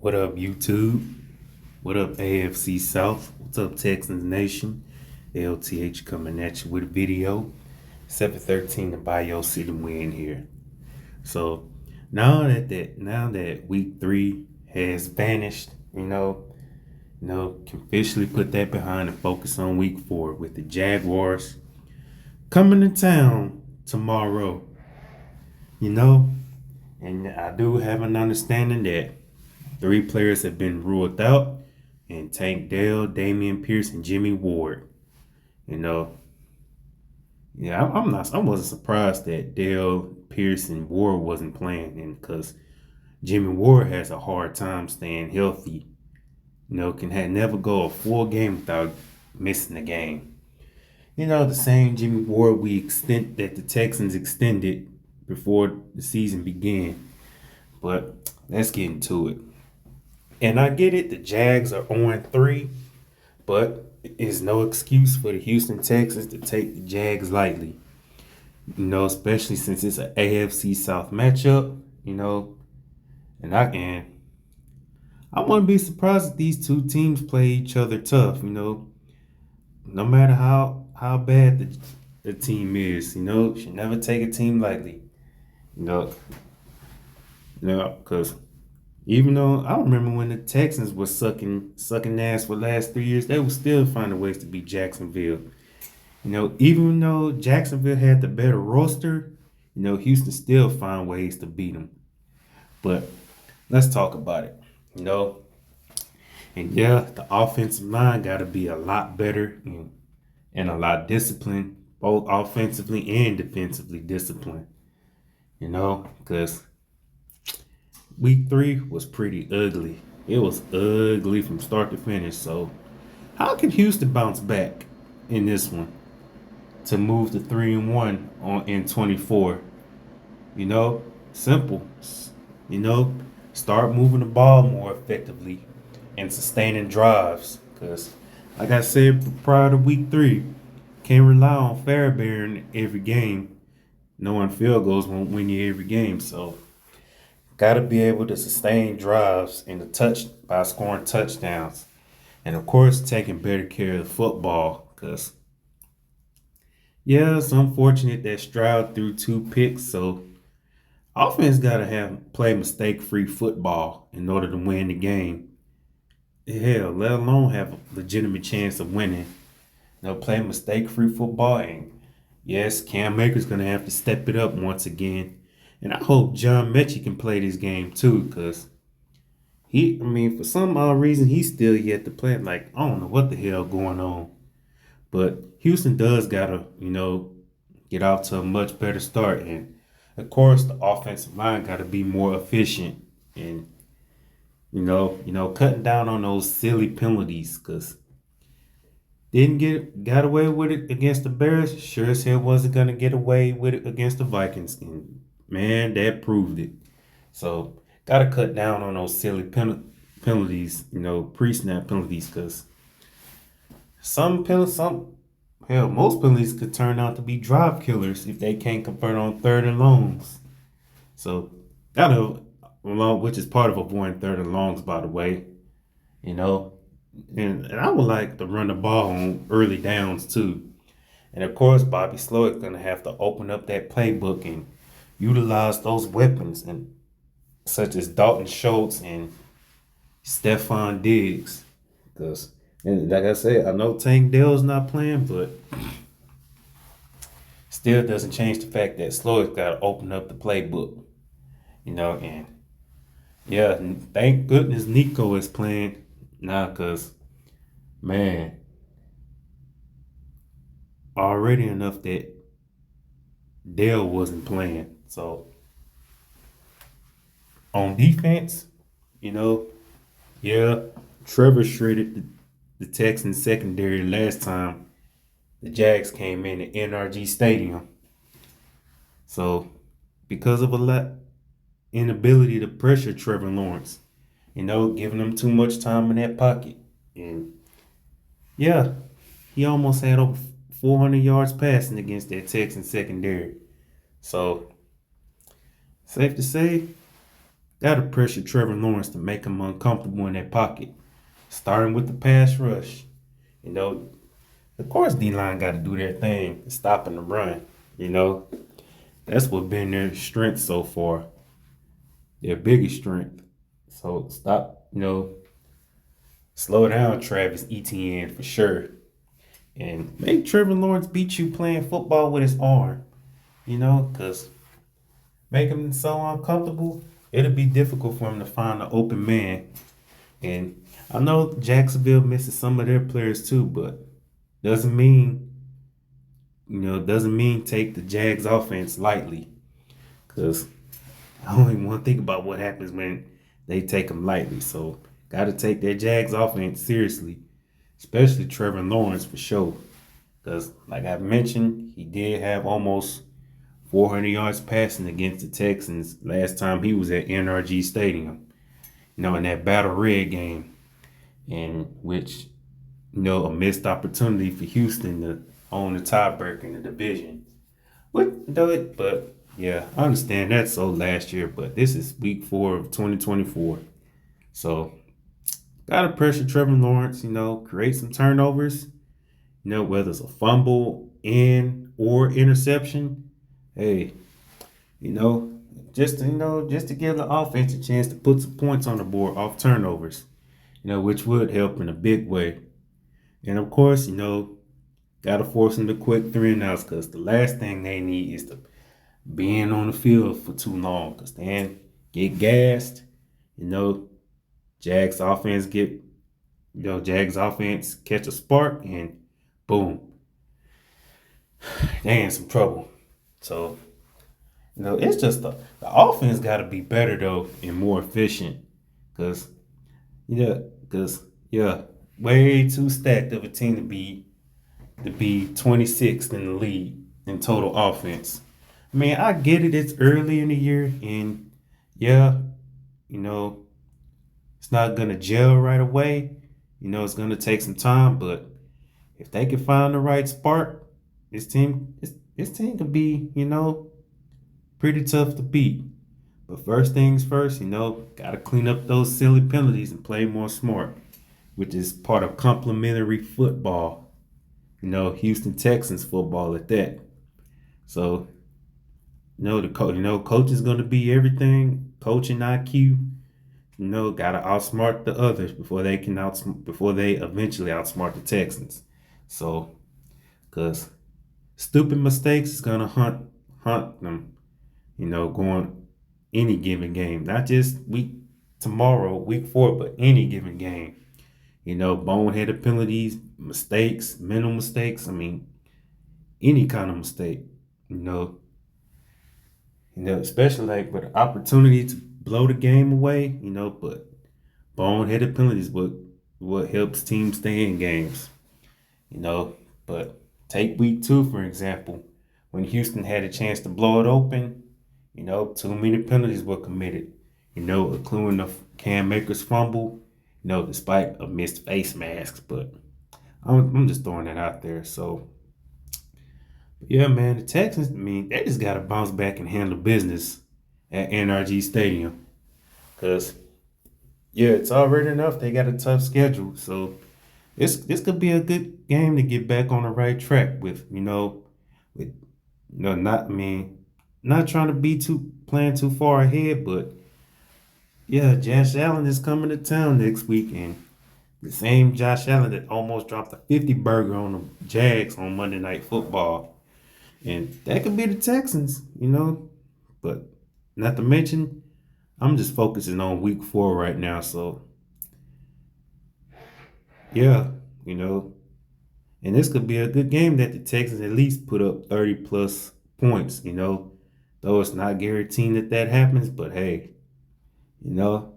What up, YouTube? What up, AFC South? What's up, Texans Nation? LTH coming at you with a video. 7-13 to buy your city win here. So now that week 3 has vanished, can officially put that behind and focus on week 4 with the Jaguars coming to town tomorrow. You know, and I do have an understanding that 3 players have been ruled out, and Tank Dell, Damian Pierce, and Jimmy Ward. You know, yeah, I wasn't surprised that Dell, Pierce, and Ward wasn't playing, and because Jimmy Ward has a hard time staying healthy. Never go a full game without missing a game. The same Jimmy Ward that the Texans extended before the season began. But let's get into it. And I get it, the Jags are 0-3, but it's no excuse for the Houston Texans to take the Jags lightly. Especially since it's an AFC South matchup, and I wouldn't be surprised if these two teams play each other tough, no matter how bad the team is, should never take a team lightly. You know, because even though I remember when the Texans were sucking ass for the last 3 years, they were still finding ways to beat Jacksonville. Even though Jacksonville had the better roster, Houston still found ways to beat them. But let's talk about it. And yeah, the offensive line got to be a lot better and a lot disciplined, both offensively and defensively disciplined. Because week 3 was pretty ugly. It was ugly from start to finish. So how can Houston bounce back in this one to move to 3-1 in 24? Simple. Start moving the ball more effectively and sustaining drives. Because, like I said prior to week 3, can't rely on Fairbairn every game. Knowing field goals won't win you every game. So, got to be able to sustain drives by scoring touchdowns. And, of course, taking better care of the football. Because, yeah, it's unfortunate that Stroud threw 2 picks. So, offense got to play mistake-free football in order to win the game. Hell, let alone have a legitimate chance of winning. Play mistake-free football. And yes, Cam Akers going to have to step it up once again. And I hope John Mechie can play this game too, because for some odd reason, he's still yet to play. Like, I don't know what the hell going on. But Houston does got to, get off to a much better start. And, of course, the offensive line got to be more efficient and, cutting down on those silly penalties, because got away with it against the Bears. Sure as hell wasn't going to get away with it against the Vikings. And, man, that proved it. So, got to cut down on those silly penalties, pre-snap penalties, because most penalties could turn out to be drive killers if they can't convert on 3rd and longs. So, which is part of avoiding 3rd and longs, by the way, And I would like to run the ball on early downs too. And of course, Bobby Slowick's going to have to open up that playbook and utilize those weapons, and such as Dalton Schultz and Stephon Diggs. Because, and like I said, I know Tank Dell's not playing, but still doesn't change the fact that Slowick's got to open up the playbook. And yeah, thank goodness Nico is playing now, because, man, already enough that Dell wasn't playing. So on defense, yeah, Trevor shredded the Texans secondary last time the Jags came in at NRG Stadium. So because of inability to pressure Trevor Lawrence, giving him too much time in that pocket. And yeah, he almost had over 400 yards passing against that Texan secondary. So, safe to say, Gotta pressure Trevor Lawrence to make him uncomfortable in that pocket. Starting with the pass rush. You know, of course D line gotta do their thing, stopping the run. You know, that's what been their strength so far. Their biggest strength. So stop, slow down Travis Etienne for sure. And make Trevor Lawrence beat you playing football with his arm. Because make him so uncomfortable, it'll be difficult for him to find an open man. And I know Jacksonville misses some of their players too, but doesn't mean, doesn't mean take the Jags offense lightly. Because I don't even want to think about what happens when they take them lightly. So, got to take that Jags offense seriously, especially Trevor Lawrence for sure. Because, like I mentioned, he did have almost 400 yards passing against the Texans last time he was at NRG Stadium, in that Battle Red game, in which, a missed opportunity for Houston to own the tiebreaker in the division. But yeah, I understand that's so last year, but this is week 4 of 2024. So, got to pressure Trevor Lawrence, create some turnovers, whether it's a fumble in or interception. Hey, you know, just to give the offense a chance to put some points on the board off turnovers, which would help in a big way. And of course, gotta force them to quick 3-and-outs because the last thing they need is to being on the field for too long because then get gassed. You know, Jags offense get Jags offense catch a spark and boom, they in some trouble. So it's just the offense got to be better though and more efficient because yeah, way too stacked of a team to be 26th in the league in total offense. I mean, I get it. It's early in the year, and yeah, you know, it's not gonna gel right away. It's gonna take some time, but if they can find the right spark, this team can be, pretty tough to beat. But first things first, gotta clean up those silly penalties and play more smart, which is part of complementary football. Houston Texans football at that. So, coach is gonna be everything. Coaching IQ, gotta outsmart the others before they eventually outsmart the Texans. So, cause stupid mistakes is gonna hunt them. Going any given game, not just week 4, but any given game. Boneheaded penalties, mistakes, mental mistakes. I mean, any kind of mistake. Especially like with the opportunity to blow the game away. But boneheaded penalties what helps teams stay in games. But take week 2 for example, when Houston had a chance to blow it open. Too many penalties were committed. Including the Cam Akers fumble. Despite a missed face mask, but I'm just throwing that out there. So, yeah, man, the Texans, I mean, they just got to bounce back and handle business at NRG Stadium. Because, yeah, it's already enough. They got a tough schedule. So, this could be a good game to get back on the right track with, not trying to be playing too far ahead, but yeah, Josh Allen is coming to town next week, and the same Josh Allen that almost dropped a 50 burger on the Jags on Monday Night Football. And that could be the Texans, But not to mention, I'm just focusing on week 4 right now. So, yeah, and this could be a good game that the Texans at least put up 30 plus points, Though it's not guaranteeing that happens, but hey, they'll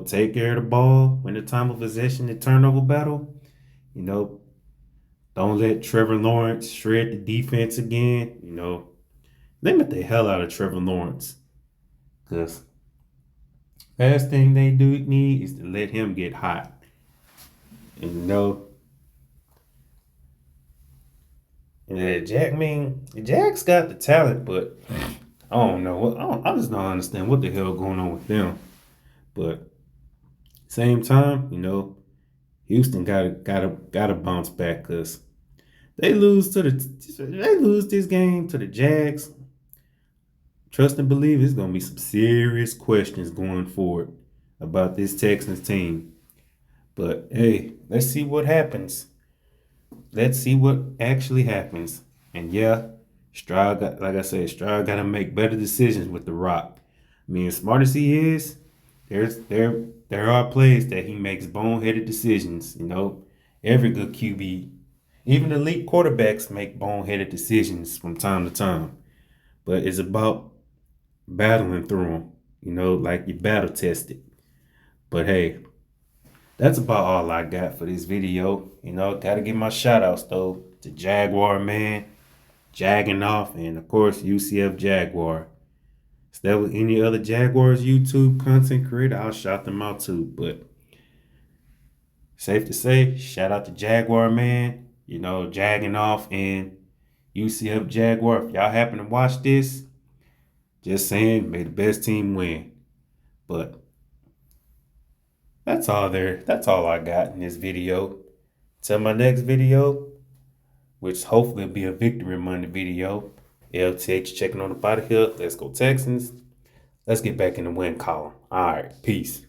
take care of the ball when the time of possession and turnover battle. You know, don't let Trevor Lawrence shred the defense again. Limit the hell out of Trevor Lawrence. Because last thing they do need is to let him get hot. And the Jags got the talent, but I don't know. I just don't understand what the hell going on with them. But same time, Houston gotta bounce back because they lose this game to the Jags. Trust and believe it's gonna be some serious questions going forward about this Texans team. But hey, let's see what happens. Let's see what actually happens. And yeah, like I said, Stroud got to make better decisions with the rock. I mean, as smart as he is, there are plays that he makes boneheaded decisions. Every good QB, even elite quarterbacks, make boneheaded decisions from time to time. But it's about battling through them. Like you battle tested. But hey, that's about all I got for this video. Gotta give my shout outs though to Jaguar Man, Jagging Off, and of course UCF Jaguar. If there was any other Jaguars YouTube content creator, I'll shout them out too. But safe to say, shout out to Jaguar Man, Jagging Off and UCF Jaguar. If y'all happen to watch this, just saying, may the best team win. But that's all there. That's all I got in this video. Till my next video, which hopefully will be a Victory Monday video. LTH checking on the body here. Let's go Texans. Let's get back in the win column. All right, peace.